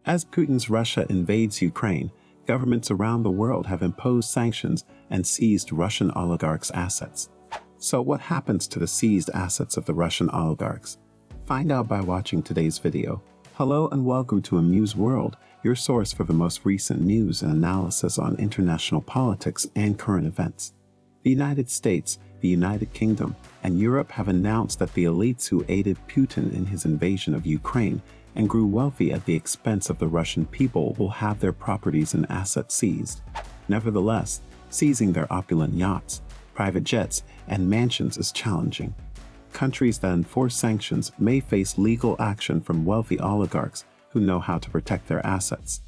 As Putin's Russia invades Ukraine, governments around the world have imposed sanctions and seized Russian oligarchs' assets. So what happens to the seized assets of the Russian oligarchs? Find out by watching today's video. Hello and welcome to Amuse World, your source for the most recent news and analysis on international politics and current events. The United States, the United Kingdom, and Europe have announced that the elites who aided Putin in his invasion of Ukraine and grew wealthy at the expense of the Russian people will have their properties and assets seized. Nevertheless, seizing their opulent yachts, private jets, and mansions is challenging. Countries that enforce sanctions may face legal action from wealthy oligarchs who know how to protect their assets.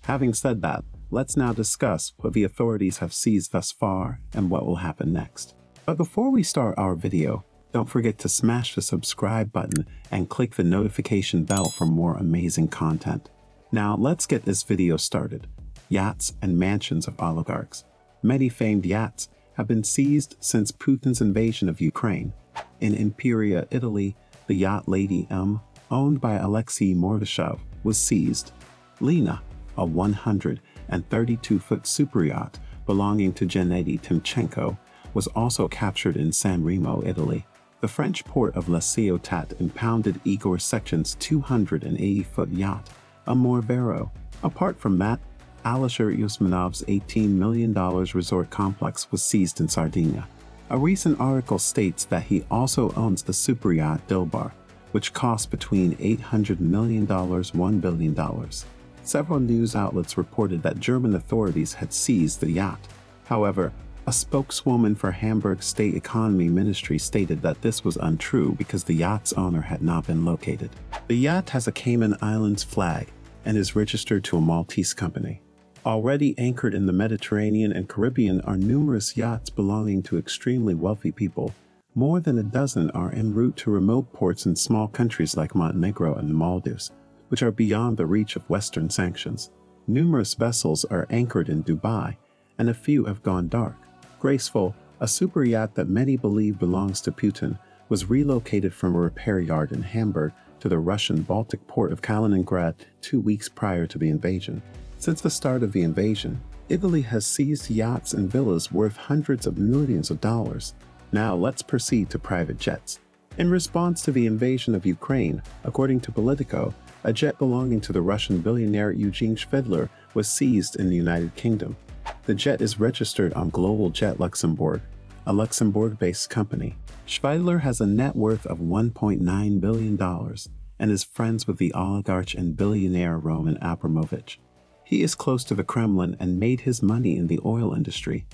Having said that, let's now discuss what the authorities have seized thus far and what will happen next. But before we start our video, don't forget to smash the subscribe button and click the notification bell for more amazing content. Now let's get this video started. Yachts and mansions of oligarchs. Many famed yachts have been seized since Putin's invasion of Ukraine. In Imperia, Italy, the yacht Lady M, owned by Alexei Mordashov, was seized. Lena, a 132-foot superyacht belonging to Gennady Timchenko, was also captured in San Remo, Italy. The French port of La Ciotat impounded Igor Sechen's 280-foot yacht, Amor Vero. Apart from that, Alisher Usmanov's $18 million resort complex was seized in Sardinia. A recent article states that he also owns the superyacht Dilbar, which costs between $800 million and $1 billion. Several news outlets reported that German authorities had seized the yacht. However, a spokeswoman for Hamburg State Economy Ministry stated that this was untrue because the yacht's owner had not been located. The yacht has a Cayman Islands flag and is registered to a Maltese company. Already anchored in the Mediterranean and Caribbean are numerous yachts belonging to extremely wealthy people. More than a dozen are en route to remote ports in small countries like Montenegro and the Maldives, which are beyond the reach of Western sanctions. Numerous vessels are anchored in Dubai, and a few have gone dark. Graceful, a super yacht that many believe belongs to Putin, was relocated from a repair yard in Hamburg to the Russian Baltic port of Kaliningrad 2 weeks prior to the invasion. Since the start of the invasion, Italy has seized yachts and villas worth hundreds of millions of dollars. Now let's proceed to private jets. In response to the invasion of Ukraine, according to Politico, a jet belonging to the Russian billionaire Eugene Schvedler was seized in the United Kingdom. The jet is registered on Global Jet Luxembourg, a Luxembourg-based company. Schvedler has a net worth of $1.9 billion and is friends with the oligarch and billionaire Roman Abramovich. He is close to the Kremlin and made his money in the oil industry.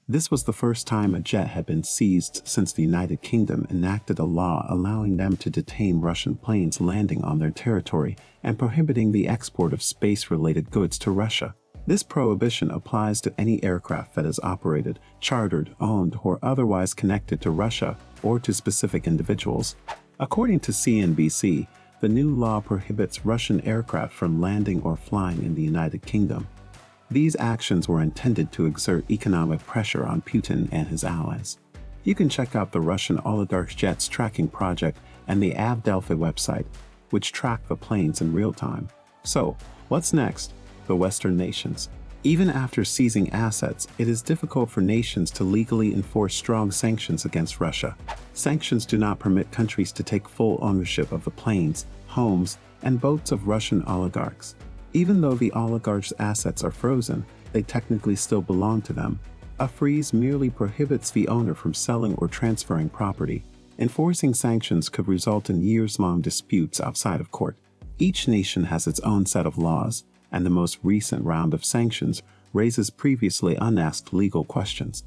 This was the first time a jet had been seized since the United Kingdom enacted a law allowing them to detain Russian planes landing on their territory and prohibiting the export of space-related goods to Russia. This prohibition applies to any aircraft that is operated, chartered, owned, or otherwise connected to Russia or to specific individuals. According to CNBC, the new law prohibits Russian aircraft from landing or flying in the United Kingdom. These actions were intended to exert economic pressure on Putin and his allies. You can check out the Russian oligarch's jets tracking project and the Avdelphi website, which track the planes in real time. So, what's next? The Western nations. Even after seizing assets, it is difficult for nations to legally enforce strong sanctions against Russia. Sanctions do not permit countries to take full ownership of the planes, homes, and boats of Russian oligarchs. Even though the oligarchs' assets are frozen, they technically still belong to them. A freeze merely prohibits the owner from selling or transferring property. Enforcing sanctions could result in years-long disputes outside of court. Each nation has its own set of laws, and the most recent round of sanctions raises previously unasked legal questions.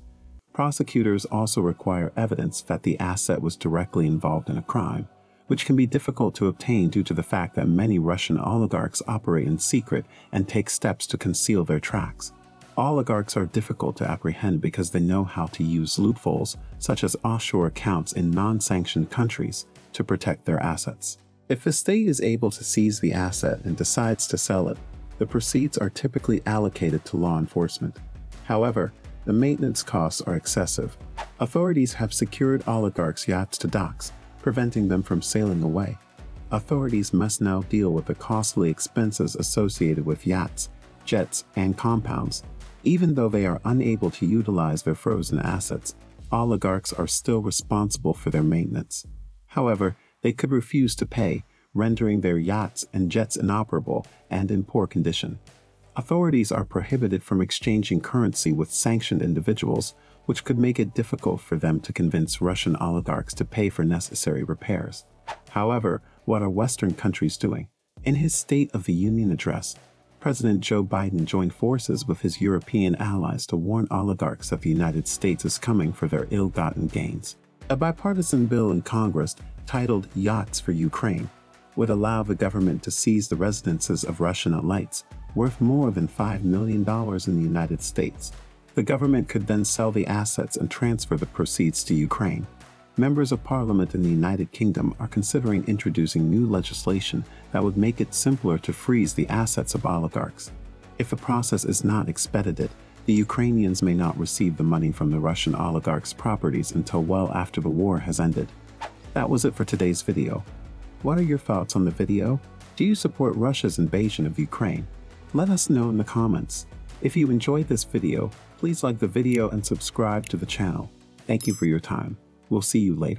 Prosecutors also require evidence that the asset was directly involved in a crime, which can be difficult to obtain due to the fact that many Russian oligarchs operate in secret and take steps to conceal their tracks. Oligarchs are difficult to apprehend because they know how to use loopholes, such as offshore accounts in non-sanctioned countries, to protect their assets. If a state is able to seize the asset and decides to sell it, the proceeds are typically allocated to law enforcement. However, the maintenance costs are excessive. Authorities have secured oligarchs' yachts to docks, preventing them from sailing away. Authorities must now deal with the costly expenses associated with yachts, jets, and compounds. Even though they are unable to utilize their frozen assets, oligarchs are still responsible for their maintenance. However, they could refuse to pay, rendering their yachts and jets inoperable and in poor condition. Authorities are prohibited from exchanging currency with sanctioned individuals, which could make it difficult for them to convince Russian oligarchs to pay for necessary repairs. However, what are Western countries doing? In his State of the Union address, President Joe Biden joined forces with his European allies to warn oligarchs that the United States is coming for their ill-gotten gains. A bipartisan bill in Congress, titled Yachts for Ukraine, would allow the government to seize the residences of Russian elites, worth more than $5 million in the United States. The government could then sell the assets and transfer the proceeds to Ukraine. Members of Parliament in the United Kingdom are considering introducing new legislation that would make it simpler to freeze the assets of oligarchs. If the process is not expedited, the Ukrainians may not receive the money from the Russian oligarchs' properties until well after the war has ended. That was it for today's video. What are your thoughts on the video? Do you support Russia's invasion of Ukraine? Let us know in the comments. If you enjoyed this video, please like the video and subscribe to the channel. Thank you for your time. We'll see you later.